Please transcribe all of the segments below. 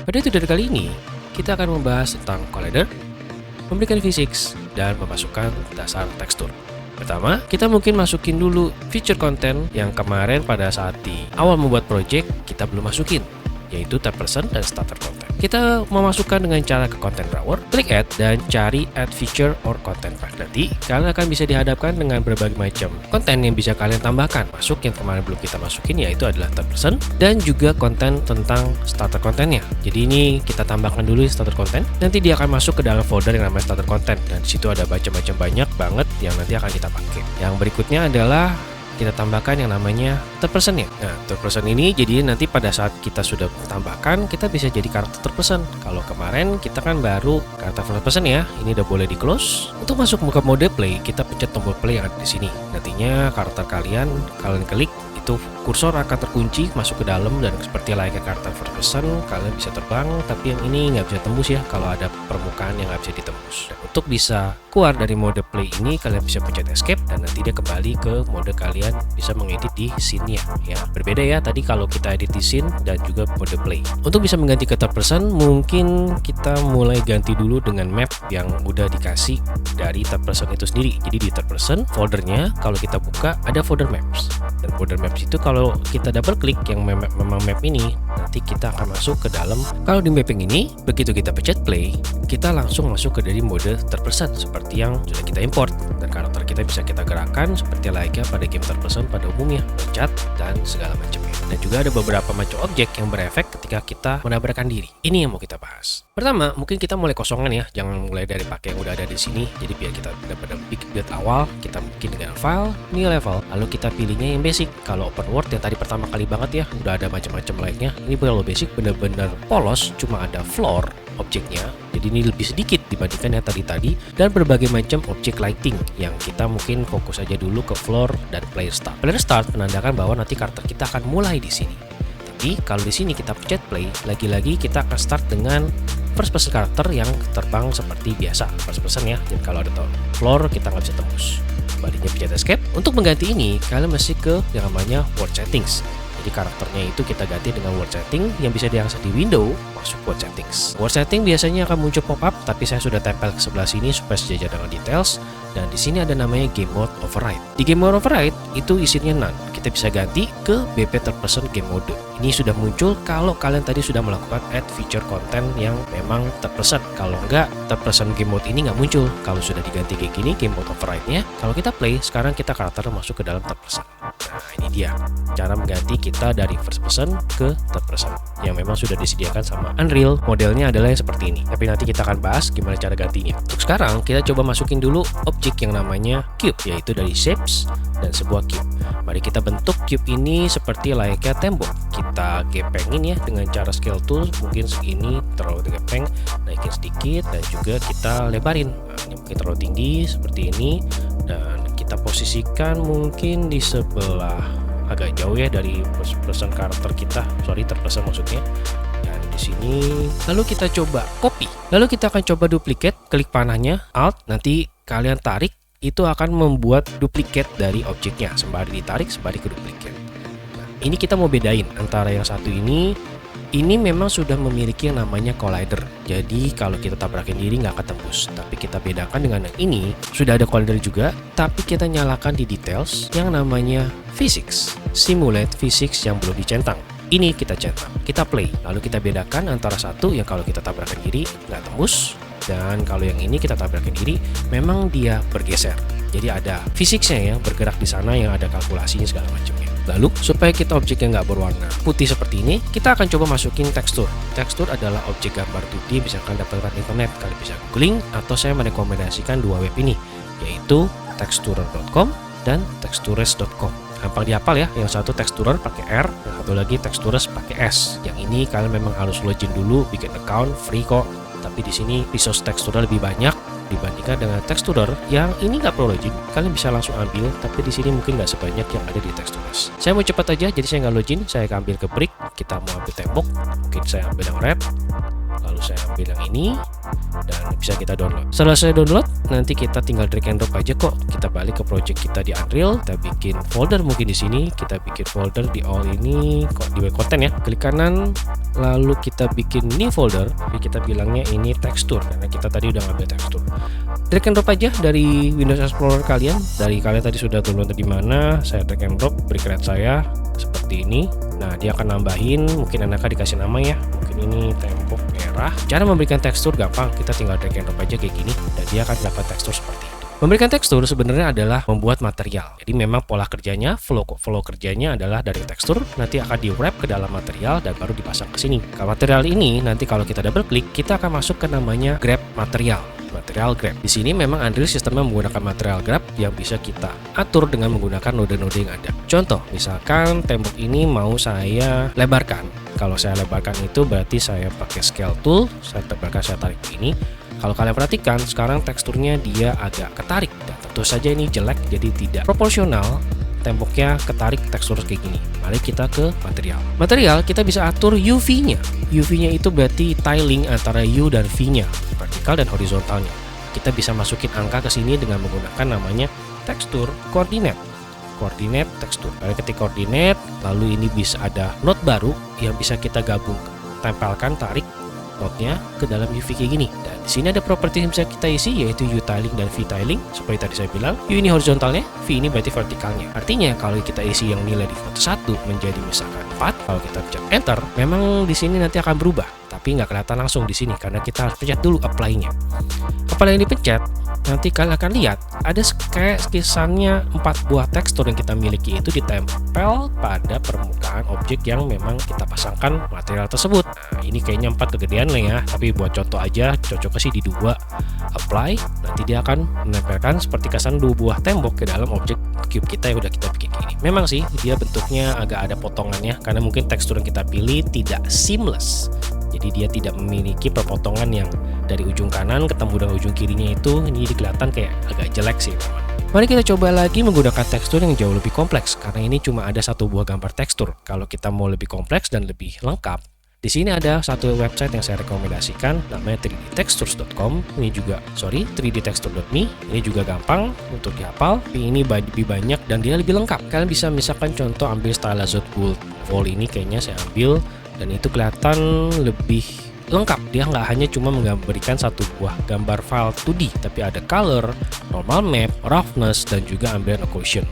Pada tutorial kali ini, kita akan membahas tentang collider, memberikan physics, dan memasukkan dasar tekstur. Pertama, kita mungkin masukin dulu feature content yang kemarin pada saat di awal membuat project kita belum masukin, yaitu third person dan starter content. Kita memasukkan dengan cara ke content drawer, klik add, dan cari add feature or content pack. Nanti kalian akan bisa dihadapkan dengan berbagai macam konten yang bisa kalian tambahkan. Masuk yang kemarin belum kita masukin, yaitu adalah third person dan juga konten tentang starter content-nya. Jadi ini kita tambahkan dulu starter content. Nanti dia akan masuk ke dalam folder yang namanya starter content, dan disitu ada macam-macam banyak banget yang nanti akan kita pakai. Yang berikutnya adalah kita tambahkan yang namanya third person ya. Nah, third person ini jadi nanti pada saat kita sudah tambahkan, kita bisa jadi karakter third person. Kalau kemarin kita kan baru karakter first person ya, ini udah boleh di close. Untuk masuk ke mode play, kita pencet tombol play yang ada di sini. Nantinya karakter kalian klik, itu kursor akan terkunci masuk ke dalam, dan seperti layaknya karakter first person, kalian bisa terbang, tapi yang ini nggak bisa tembus ya kalau ada permukaan yang nggak bisa ditembus. Dan untuk bisa keluar dari mode play ini, kalian bisa pencet escape dan nanti dia kembali ke mode kalian bisa mengedit di scene ya. Berbeda ya tadi kalau kita edit di scene dan juga mode play. Untuk bisa mengganti ke third person, mungkin kita mulai ganti dulu dengan map yang udah dikasih dari third person itu sendiri. Jadi di third person foldernya kalau kita buka ada folder maps, dan folder maps itu kalau kita double klik yang memang map ini, nanti kita akan masuk ke dalam. Kalau di mapping ini, begitu kita pencet play, kita langsung masuk ke dari mode third person seperti yang sudah kita import, dan karakter kita bisa kita gerakkan seperti layaknya pada game third person pada umumnya, loncat dan segala macamnya. Dan juga ada beberapa macam objek yang berefek ketika kita menabrakkan diri. Ini yang mau kita bahas. Pertama, mungkin kita mulai kosongan ya, jangan mulai dari pakai yang udah ada di sini. Jadi biar kita benar-benar build awal, kita mungkin dengan file, new level, lalu kita pilihnya yang basic. Kalau open world yang tadi pertama kali banget ya, udah ada macam-macam lainnya. Ini kalau basic benar-benar polos, cuma ada floor objeknya. Jadi ini lebih sedikit dibandingkan yang tadi dan berbagai macam objek lighting yang kita mungkin fokus aja dulu ke floor dan player start. Player start menandakan bahwa nanti karakter kita akan mulai di sini. Tapi kalau di sini kita pencet play, lagi-lagi kita akan start dengan first person karakter yang terbang seperti biasa, first person ya. Jadi kalau ada floor kita nggak bisa tembus. Baliknya pencet escape. Untuk mengganti ini, kalian mesti ke yang namanya world settings. Jadi karakternya itu kita ganti dengan world setting yang bisa diakses di window, masuk world settings. World setting biasanya akan muncul pop-up, tapi saya sudah tempel ke sebelah sini supaya sejajar dengan details. Dan di sini ada namanya game mode override. Di game mode override itu isinya none. Kita bisa ganti ke BP third person game mode. Ini sudah muncul kalau kalian tadi sudah melakukan add feature content yang memang third person. Kalau enggak, third person game mode ini nggak muncul. Kalau sudah diganti kayak gini game mode override-nya, kalau kita play, sekarang kita karakter masuk ke dalam third person. Nah, ini dia cara mengganti kita dari first person ke third person yang memang sudah disediakan sama Unreal. Modelnya adalah yang seperti ini, tapi nanti kita akan bahas gimana cara gantinya. Untuk sekarang kita coba masukin dulu objek yang namanya cube, yaitu dari shapes dan sebuah cube. Mari kita bentuk cube ini seperti layaknya tembok. Kita gepengin ya dengan cara scale tool, mungkin segini terlalu gepeng, naikin sedikit, dan juga kita lebarin. Nah, ini mungkin terlalu tinggi seperti ini, dan kita posisikan mungkin di sebelah agak jauh ya dari person karakter kita, third person maksudnya. Dan di sini lalu kita coba copy, lalu kita akan coba duplicate, klik panahnya alt, nanti kalian tarik, itu akan membuat duplikat dari objeknya. Sembari ditarik, sembari ke duplikat. Nah, ini kita mau bedain antara yang satu ini memang sudah memiliki yang namanya collider. Jadi kalau kita tabrakin diri nggak ketembus. Tapi kita bedakan dengan yang ini sudah ada collider juga, tapi kita nyalakan di details yang namanya physics, simulate physics yang belum dicentang. Ini kita centang, kita play, lalu kita bedakan antara satu yang kalau kita tabrakan diri nggak tembus, dan kalau yang ini kita tabrakan diri memang dia bergeser. Jadi ada fisiknya ya, bergerak di sana yang ada kalkulasinya segala macamnya. Lalu supaya kita objeknya nggak berwarna putih seperti ini, kita akan coba masukin tekstur. Tekstur adalah objek gambar 2D, misalkan dapatkan internet, kalian bisa googling, atau saya merekomendasikan dua web ini, yaitu texturer.com dan textures.com. Gampang dihafal ya, yang satu texturer pakai R, yang satu lagi textures pakai S. Yang ini kalian memang harus login dulu, bikin account, free kok. Tapi di sini resource texturer lebih banyak dibandingkan dengan texturer yang ini nggak perlu login, kalian bisa langsung ambil, tapi di sini mungkin nggak sebanyak yang ada di textures. Saya mau cepat aja, jadi saya nggak login, saya ambil ke brick, kita mau ambil tembok, mungkin saya ambil yang red, lalu saya ambil yang ini, dan bisa kita download. Setelah saya download, nanti kita tinggal drag and drop aja kok. Kita balik ke project kita di Unreal, kita bikin folder mungkin di sini, kita bikin folder di all ini kok di web content ya. Klik kanan, lalu kita bikin new folder. Jadi kita bilangnya ini tekstur karena kita tadi udah ngambil tekstur. Drag and drop aja dari Windows Explorer kalian. Dari kalian tadi sudah download di mana, saya drag and drop, beri create saya seperti ini. Nah, dia akan nambahin, mungkin anaknya dikasih nama ya, mungkin ini tembok merah. Cara memberikan tekstur gampang, kita tinggal drag and drop aja kayak gini dan dia akan dapat tekstur seperti itu. Memberikan tekstur sebenarnya adalah membuat material. Jadi memang pola kerjanya, flow kerjanya adalah dari tekstur, nanti akan di wrap ke dalam material dan baru dipasang ke sini. Kalau material ini nanti kalau kita double klik, kita akan masuk ke namanya grab material grab. Di sini memang Unreal sistemnya menggunakan material grab yang bisa kita atur dengan menggunakan node-node yang ada. Contoh, misalkan tembok ini mau saya lebarkan. Kalau saya lebarkan itu berarti saya pakai scale tool, saya tebarkan, saya tarik ini. Kalau kalian perhatikan, sekarang teksturnya dia agak ketarik dan tentu saja ini jelek, jadi tidak proporsional. Temboknya ketarik tekstur kayak gini. Mari kita ke material. Material kita bisa atur UV-nya. UV-nya itu berarti tiling antara U dan V-nya, vertikal dan horizontalnya. Kita bisa masukin angka ke sini dengan menggunakan namanya tekstur koordinat. Koordinat tekstur. Kalian ketik koordinat, lalu ini bisa ada node baru yang bisa kita gabung, tempelkan, tarik node-nya ke dalam UV kayak gini. Dan di sini ada properti yang bisa kita isi yaitu U tiling dan V tiling. Seperti tadi saya bilang, U ini horizontalnya, V ini berarti vertikalnya. Artinya kalau kita isi yang nilai di foto 1 menjadi misalkan 4, kalau kita pencet enter, memang di sini nanti akan berubah, tapi nggak kelihatan langsung di sini karena kita harus pencet dulu apply-nya. Apply yang dipencet, nanti kalian akan lihat ada kayak kisarannya 4 buah tekstur yang kita miliki itu ditempel pada permukaan objek yang memang kita pasangkan material tersebut. Nah, ini kayaknya 4 kegedean lah ya, tapi buat contoh aja cocoknya sih di 2. Apply, nanti dia akan menempelkan seperti kesan 2 buah tembok ke dalam objek cube kita yang udah kita bikin gini. Memang sih dia bentuknya agak ada potongannya karena mungkin tekstur yang kita pilih tidak seamless. Jadi dia tidak memiliki perpotongan yang dari ujung kanan ketemu dengan ujung kirinya itu, ini kelihatan kayak agak jelek sih memang. Mari kita coba lagi menggunakan tekstur yang jauh lebih kompleks karena ini cuma ada 1 buah gambar tekstur. Kalau kita mau lebih kompleks dan lebih lengkap, di sini ada satu website yang saya rekomendasikan namanya 3dtextures.com. Ini juga 3dtexture.me. Ini juga gampang untuk dihafal. Ini lebih banyak dan dia lebih lengkap. Kalian bisa misalkan contoh ambil stylized gold wall ini kayaknya saya ambil dan itu kelihatan lebih lengkap. Dia nggak hanya cuma memberikan 1 buah gambar file 2D, tapi ada color, normal map, roughness dan juga ambient occlusion.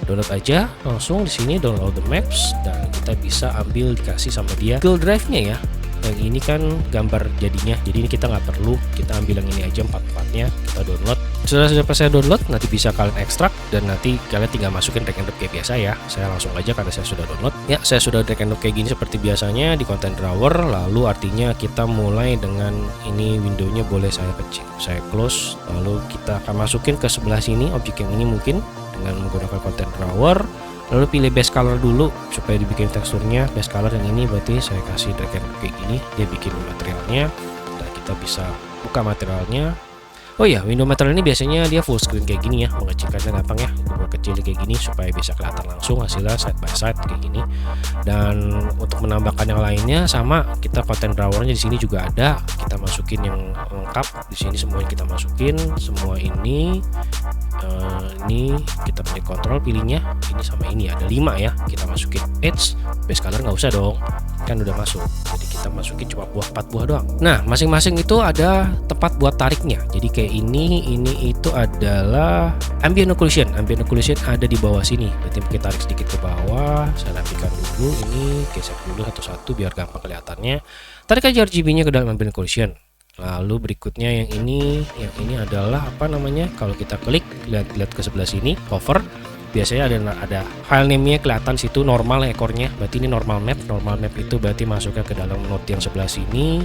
Download aja langsung di sini, download the maps dan kita bisa ambil dikasih sama dia Google Drive-nya ya. Yang ini kan gambar jadinya, jadi ini kita nggak perlu, kita ambil yang ini aja 4-4-nya, kita download. Setelah saya download, nanti bisa kalian ekstrak dan nanti kalian tinggal masukin drag and drop kayak biasa ya. Saya langsung aja karena saya sudah download. Ya, saya sudah drag and drop kayak gini seperti biasanya di content drawer. Lalu artinya kita mulai dengan ini windownya boleh saya kecil, saya close. Lalu kita akan masukin ke sebelah sini objek yang ini mungkin dengan menggunakan content drawer. Lalu pilih base color dulu supaya dibikin teksturnya base color yang ini, berarti saya kasih drag and drop kayak gini, dia bikin materialnya dan kita bisa buka materialnya. Oh ya, window material ini biasanya dia full screen kayak gini ya, mengecilkannya gampang ya, dibuat kecil kayak gini supaya bisa kelihatan langsung hasilnya side by side kayak gini. Dan untuk menambahkan yang lainnya sama, kita content drawernya di sini juga ada, kita masukin yang lengkap di sini semuanya kita masukin semua ini kita punya kontrol pilihnya ini sama ini ada 5 ya, kita masukin edge, base color nggak usah dong kan udah masuk, jadi kita masukin cuma 4 buah doang. Nah, masing-masing itu ada tempat buat tariknya, jadi kayak ini itu adalah ambient occlusion ada di bawah sini, berarti kita tarik sedikit ke bawah, saya rapikan dulu ini, gesek dulu satu-satu biar gampang kelihatannya. Tarik aja RGB nya ke dalam ambient occlusion. Lalu berikutnya yang ini adalah apa namanya, kalau kita klik lihat ke sebelah sini hover, biasanya ada file name-nya kelihatan situ, normal ekornya, berarti ini normal map itu berarti masuknya ke dalam node yang sebelah sini.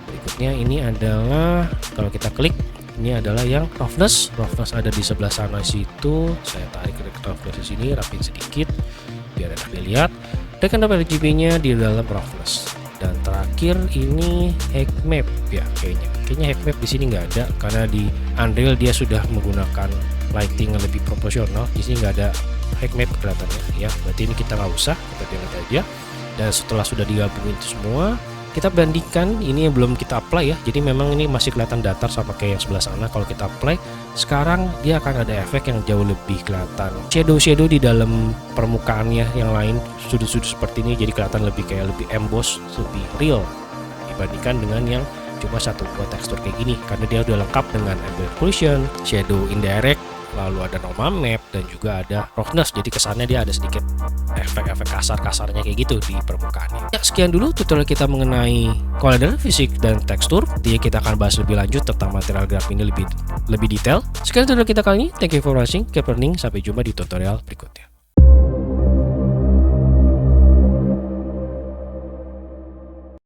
Berikutnya ini adalah kalau kita klik ini adalah yang roughness ada di sebelah sana situ, saya tarik ke roughness di sini, rapin sedikit biar enak dilihat. Tekan RGB nya di dalam roughness. Dan terakhir ini hack map ya, kayaknya hack map di sini nggak ada karena di Unreal dia sudah menggunakan lighting yang lebih proporsional. Di sini nggak ada hack map kelihatannya ya, berarti ini kita nggak usah, kita delete aja. Dan setelah sudah digabungin itu semua, kita bandingkan ini yang belum kita apply ya. Jadi memang ini masih kelihatan datar sama kayak yang sebelah sana. Kalau kita apply sekarang, dia akan ada efek yang jauh lebih kelihatan. Shadow di dalam permukaannya yang lain, sudut-sudut seperti ini jadi kelihatan lebih kayak lebih emboss, lebih real dibandingkan dengan yang cuma satu buat tekstur kayak gini, karena dia udah lengkap dengan ambient occlusion, shadow indirect, lalu ada normal map, dan juga ada roughness. Jadi kesannya dia ada sedikit efek-efek kasar-kasarnya kayak gitu di permukaannya. Ya, sekian dulu tutorial kita mengenai collider, fisik, dan tekstur. Nanti kita akan bahas lebih lanjut tentang material graf ini lebih detail. Sekian tutorial kita kali ini. Thank you for watching. Keep learning. Sampai jumpa di tutorial berikutnya.